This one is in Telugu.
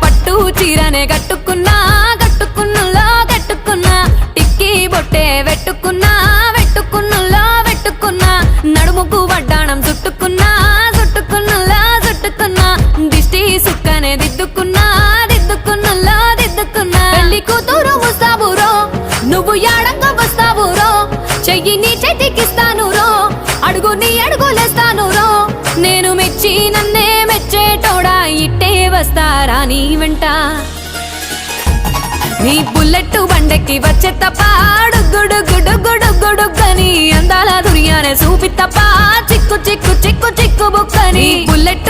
పట్టు చీరనే కట్టుకున్నా కట్టుకున్నులో కట్టుకున్నా టిక్కీ బొట్టే వెట్టుకున్నా వెట్టుకున్నులో వెట్టుకున్నా నడుముకు వడ్డాణం చుట్టుకున్నా చుట్టుకున్నులో చుట్టుకున్నా దిష్టి సుక్కనే దిద్దుకున్నా దిద్దుకున్నులో దిద్దుకున్నా పెళ్లి కూతురు వస్తావురో నువ్వు యాడంగా వస్తావురో చెయ్యి నీ చేతికిస్తాను రో అడుగు నీ అడుగులేస్తాను రో నేను మెచ్చి నన్నే మెచ్చేటోడా ఇట్టే వస్తారా నీ వెంట నీ బుల్లెట్ బండెక్కి వచ్చే తప్ప గుడుగుడుగుడుగుడుగుడుగని అందాల దుర్యానే చూపి తప్ప చిక్కు చిక్కు చిక్కు చిక్కు బుక్కని బుల్లెట్